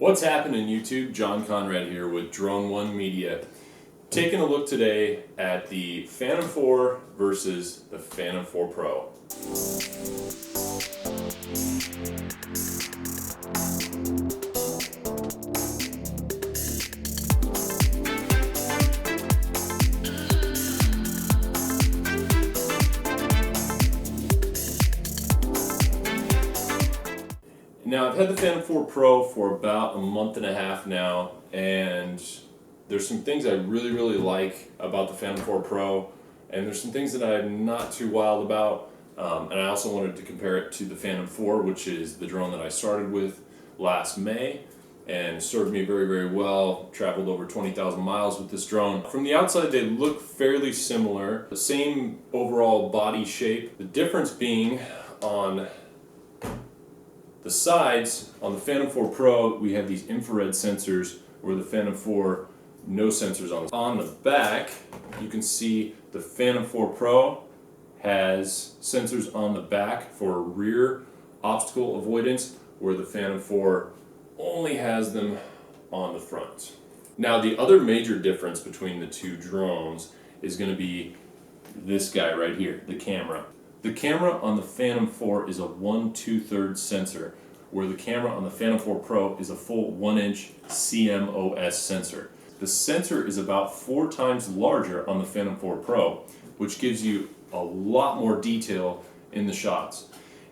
What's happening, YouTube? John Conrad here with Drone One Media. Taking a look today at the Phantom 4 versus the Phantom 4 Pro. Now, I've had the Phantom 4 Pro for about a month and a half now, and there's some things I really like about the Phantom 4 Pro, and there's some things that I'm not too wild about, and I also wanted to compare it to the Phantom 4, which is the drone that I started with last May, and served me very well. Traveled over 20,000 miles with this drone. From the outside, they look fairly similar, the same overall body shape. The difference being on the sides. On the Phantom 4 Pro, we have these infrared sensors, where the Phantom 4, no sensors on. On the back, you can see the Phantom 4 Pro has sensors on the back for rear obstacle avoidance, where the Phantom 4 only has them on the front. Now, the other major difference between the two drones is going to be this guy right here, the camera. The camera on the Phantom 4 is a 1/2 sensor, where the camera on the Phantom 4 Pro is a full 1-inch CMOS sensor. The sensor is about 4 times larger on the Phantom 4 Pro, which gives you a lot more detail in the shots.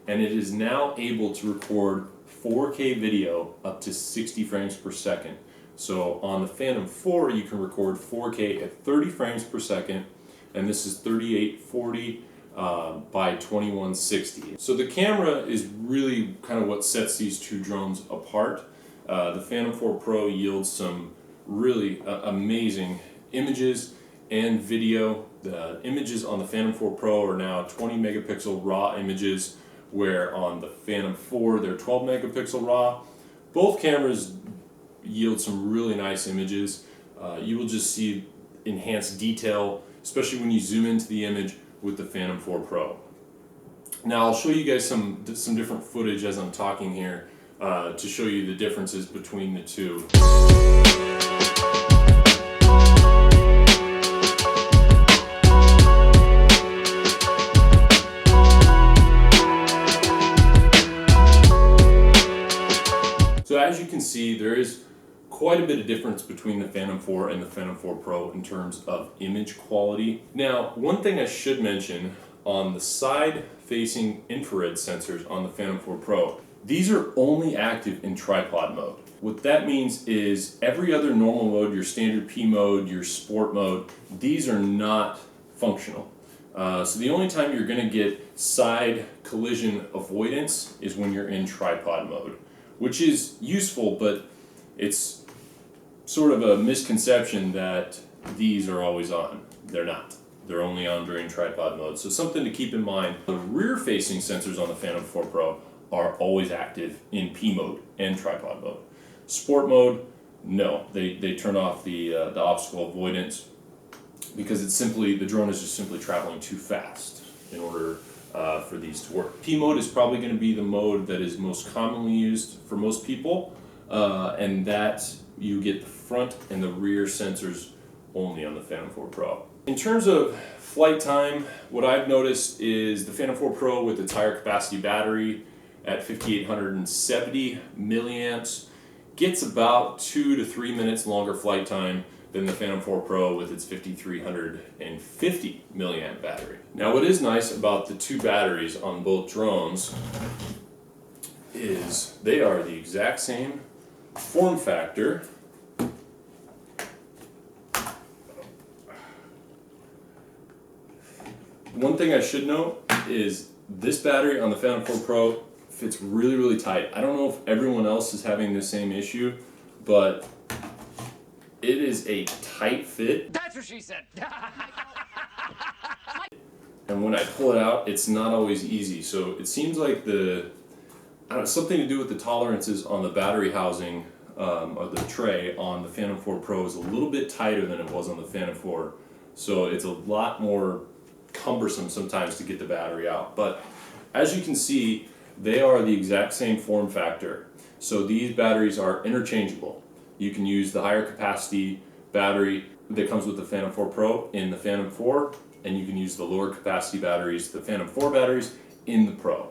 And it is now able to record 4K video up to 60 frames per second. So on the Phantom 4, you can record 4K at 30 frames per second, and this is 3840 by 2160. So the camera is really kind of what sets these two drones apart. The Phantom 4 Pro yields some really amazing images and video. The images on the Phantom 4 Pro are now 20 megapixel raw images, where on the Phantom 4 they're 12 megapixel raw. Both cameras yield some really nice images. You will just see enhanced detail, especially when you zoom into the image with the Phantom 4 Pro. Now, I'll show you guys some different footage as I'm talking here to show you the differences between the two. So as you can see, there is quite a bit of difference between the Phantom 4 and the Phantom 4 Pro in terms of image quality. Now, one thing I should mention, on the side-facing infrared sensors on the Phantom 4 Pro, these are only active in tripod mode. What that means is every other normal mode, your standard P mode, your sport mode, these are not functional. So the only time you're going to get side collision avoidance is when you're in tripod mode, which is useful, but it's sort of a misconception that these are always on. They're not. They're only on during tripod mode. So something to keep in mind. The rear-facing sensors on the Phantom 4 Pro are always active in P mode and tripod mode. Sport mode, no. They turn off the obstacle avoidance because it's simply, the drone is just simply traveling too fast in order for these to work. P mode is probably going to be the mode that is most commonly used for most people, and that you get the front and the rear sensors only on the Phantom 4 Pro. In terms of flight time, what I've noticed is the Phantom 4 Pro with its higher capacity battery at 5870 milliamps gets about 2 to 3 minutes longer flight time than the Phantom 4 Pro with its 5350 milliamp battery. Now, what is nice about the two batteries on both drones is they are the exact same form factor. One thing I should note is this battery on the Phantom 4 Pro fits really tight. I don't know if everyone else is having the same issue, but it is a tight fit. That's what she said. And when I pull it out, it's not always easy. So it seems like something to do with the tolerances on the battery housing or the tray on the Phantom 4 Pro is a little bit tighter than it was on the Phantom 4. So it's a lot more cumbersome sometimes to get the battery out. But as you can see, they are the exact same form factor. So these batteries are interchangeable. You can use the higher capacity battery that comes with the Phantom 4 Pro in the Phantom 4, and you can use the lower capacity batteries, the Phantom 4 batteries, in the Pro.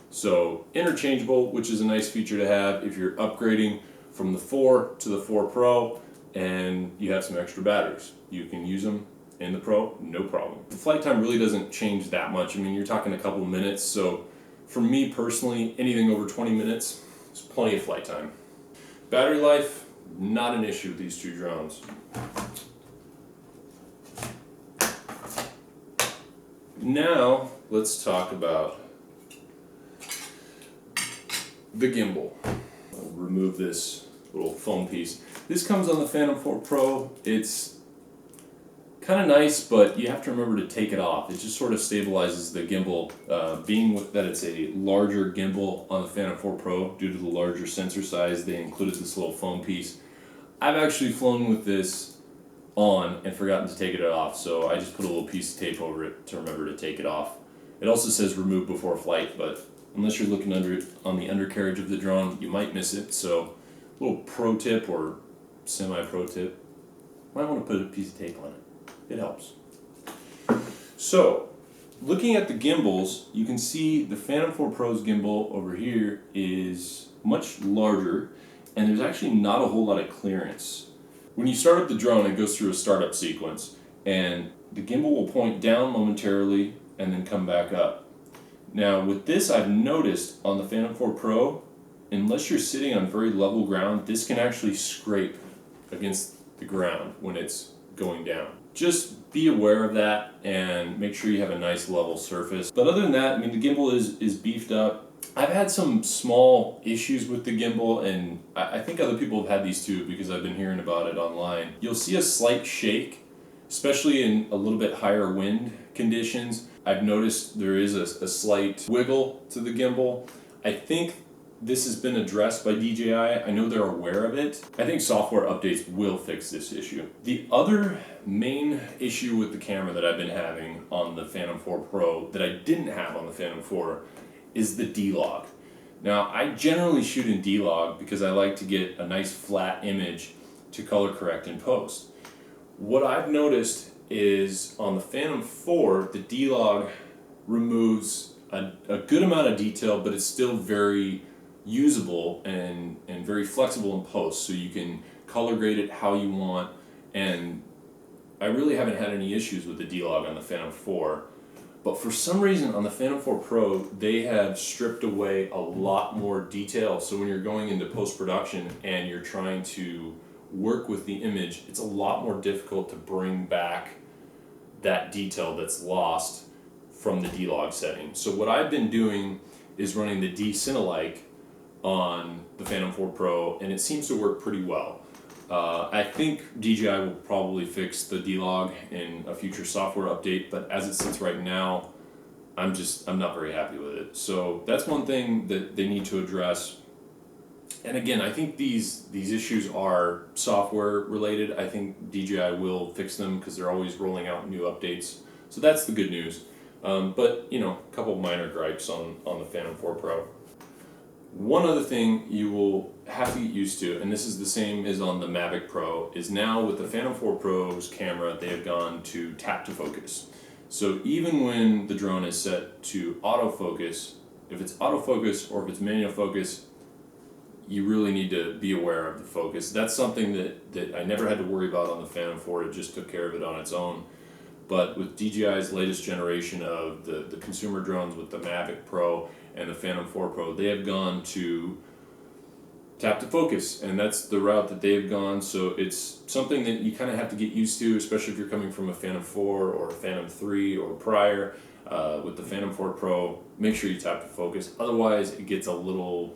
So interchangeable, which is a nice feature to have if you're upgrading from the 4 to the 4 Pro and you have some extra batteries. You can use them in the Pro, no problem. The flight time really doesn't change that much. I mean, you're talking a couple of minutes, so for me personally, anything over 20 minutes is plenty of flight time. Battery life, not an issue with these two drones. Now, let's talk about the gimbal. I'll remove this little foam piece. This comes on the Phantom 4 Pro. It's kind of nice, but you have to remember to take it off. It just sort of stabilizes the gimbal, being that it's a larger gimbal on the Phantom 4 Pro due to the larger sensor size. They included this little foam piece. I've actually flown with this on and forgotten to take it off, so I just put a little piece of tape over it to remember to take it off. It also says remove before flight, but unless you're looking under it on the undercarriage of the drone, you might miss it. So a little pro tip or semi-pro tip, might want to put a piece of tape on it. It helps. So looking at the gimbals, you can see the Phantom 4 Pro's gimbal over here is much larger, and there's actually not a whole lot of clearance. When you start up the drone, it goes through a startup sequence, and the gimbal will point down momentarily and then come back up. Now with this, I've noticed on the Phantom 4 Pro, unless you're sitting on very level ground, this can actually scrape against the ground when it's going down. Just be aware of that and make sure you have a nice level surface. But other than that, I mean, the gimbal is beefed up. I've had some small issues with the gimbal, and I think other people have had these too because I've been hearing about it online. You'll see a slight shake, especially in a little bit higher wind conditions. I've noticed there is a slight wiggle to the gimbal. I think this has been addressed by DJI. I know they're aware of it. I think software updates will fix this issue. The other main issue with the camera that I've been having on the Phantom 4 Pro that I didn't have on the Phantom 4 is the D-Log. Now, I generally shoot in D-Log because I like to get a nice flat image to color correct in post. What I've noticed is on the Phantom 4, the D-Log removes a good amount of detail, but it's still very usable and very flexible in post, so you can color grade it how you want, and I really haven't had any issues with the D-Log on the Phantom 4. But for some reason on the Phantom 4 Pro, they have stripped away a lot more detail. So when you're going into post-production and you're trying to work with the image, it's a lot more difficult to bring back that detail that's lost from the D-Log setting. So what I've been doing is running the D-Cinelike on the Phantom 4 Pro, and it seems to work pretty well. I think DJI will probably fix the D-Log in a future software update, but as it sits right now, I'm not very happy with it. So that's one thing that they need to address. And again, I think these issues are software related. I think DJI will fix them because they're always rolling out new updates. So that's the good news. But you know, a couple minor gripes on the Phantom 4 Pro. One other thing you will have to get used to, and this is the same as on the Mavic Pro, is now with the Phantom 4 Pro's camera, they have gone to tap to focus. So even when the drone is set to autofocus, if it's autofocus or if it's manual focus, you really need to be aware of the focus. That's something that I never had to worry about on the Phantom 4, it just took care of it on its own. But with DJI's latest generation of the consumer drones with the Mavic Pro and the Phantom 4 Pro, they have gone to tap to focus, and that's the route that they've gone. So it's something that you kind of have to get used to, especially if you're coming from a Phantom 4 or a Phantom 3 or prior. With the Phantom 4 Pro, make sure you tap to focus. Otherwise, it gets a little,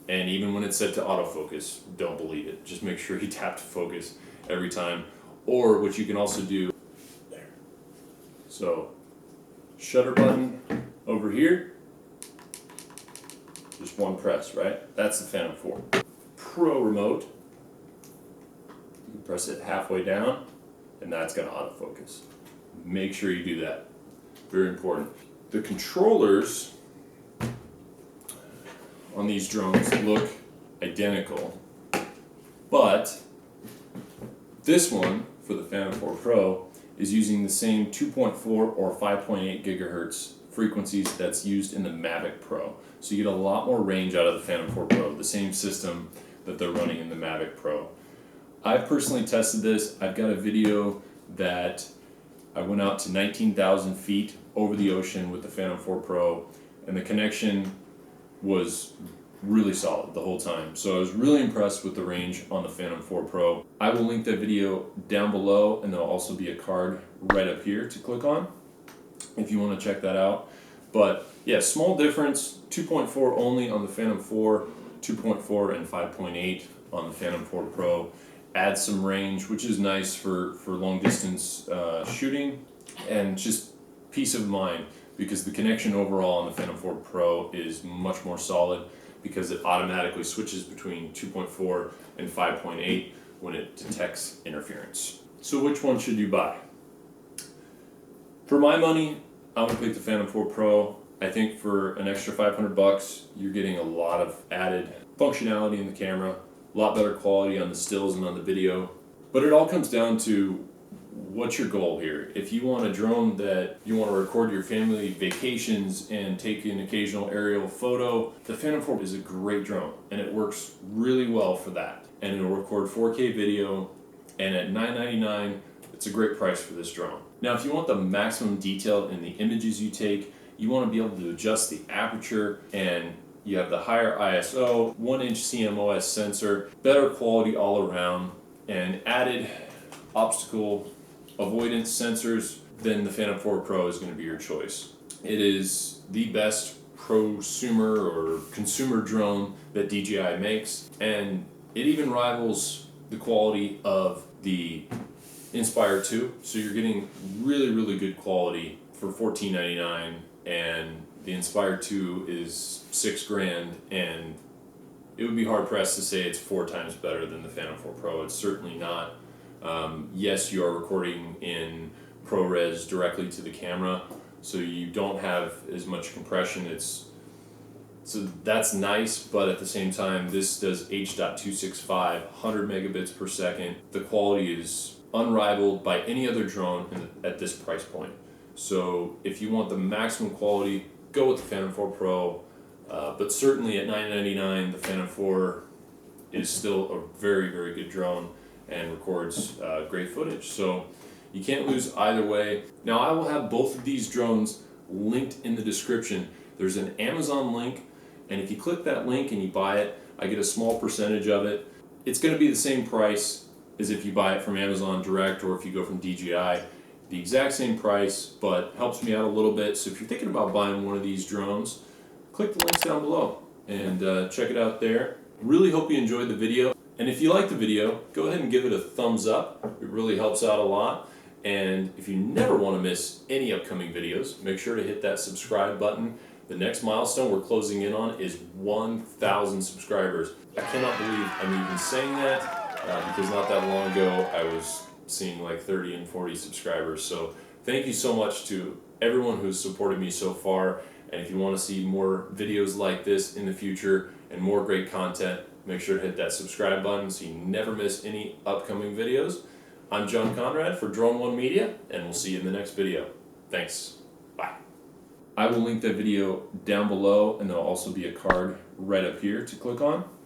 and even when it's set to autofocus, don't believe it. Just make sure you tap to focus every time. Or what you can also do, there. So, shutter button over here. Just one press, right? That's the Phantom 4 Pro remote. You can press it halfway down, and that's going to autofocus. Make sure you do that. Very important. The controllers on these drones look identical, but this one for the Phantom 4 Pro is using the same 2.4 or 5.8 gigahertz frequencies that's used in the Mavic Pro. So you get a lot more range out of the Phantom 4 Pro, the same system that they're running in the Mavic Pro. I've personally tested this. I've got a video that I went out to 19,000 feet over the ocean with the Phantom 4 Pro, and the connection was really solid the whole time. So I was really impressed with the range on the Phantom 4 Pro. I will link that video down below, and there'll also be a card right up here to click on if you want to check that out. But yeah, small difference, 2.4 only on the Phantom 4, 2.4 and 5.8 on the Phantom 4 Pro. Adds some range, which is nice for long distance shooting, and just peace of mind, because the connection overall on the Phantom 4 Pro is much more solid, because it automatically switches between 2.4 and 5.8 when it detects interference. So which one should you buy? For my money, I'm gonna pick the Phantom 4 Pro. I think for an extra $500, you're getting a lot of added functionality in the camera, a lot better quality on the stills and on the video. But it all comes down to what's your goal here. If you want a drone that you want to record your family vacations and take an occasional aerial photo, the Phantom 4 is a great drone, and it works really well for that. And it'll record 4K video, and at $999, it's a great price for this drone. Now, if you want the maximum detail in the images you take, you want to be able to adjust the aperture, and you have the higher ISO, 1-inch CMOS sensor, better quality all around, and added obstacle avoidance sensors, then the Phantom 4 Pro is going to be your choice. It is the best prosumer or consumer drone that DJI makes, and it even rivals the quality of the Inspire 2. So you're getting really, really good quality for $14.99, and the Inspire 2 is $6,000, and it would be hard pressed to say it's 4 times better than the Phantom 4 Pro. It's certainly not. Yes, you are recording in ProRes directly to the camera, so you don't have as much compression. So that's nice, but at the same time, this does H.265, 100 megabits per second. The quality is unrivaled by any other drone at this price point. So if you want the maximum quality, go with the Phantom 4 Pro, but certainly at $999, the Phantom 4 is still a very, very good drone and records great footage. So you can't lose either way. Now, I will have both of these drones linked in the description. There's an Amazon link, and if you click that link and you buy it, I get a small percentage of it. It's going to be the same price as if you buy it from Amazon direct or if you go from DJI. The exact same price, but helps me out a little bit. So if you're thinking about buying one of these drones, click the links down below and check it out there. Really hope you enjoyed the video. And if you like the video, go ahead and give it a thumbs up. It really helps out a lot. And if you never want to miss any upcoming videos, make sure to hit that subscribe button. The next milestone we're closing in on is 1,000 subscribers. I cannot believe I'm even saying that because not that long ago I was seeing like 30 and 40 subscribers. So thank you so much to everyone who's supported me so far. And if you want to see more videos like this in the future and more great content, make sure to hit that subscribe button so you never miss any upcoming videos. I'm John Conrad for Drone One Media, and we'll see you in the next video. Thanks. Bye. I will link that video down below, and there'll also be a card right up here to click on.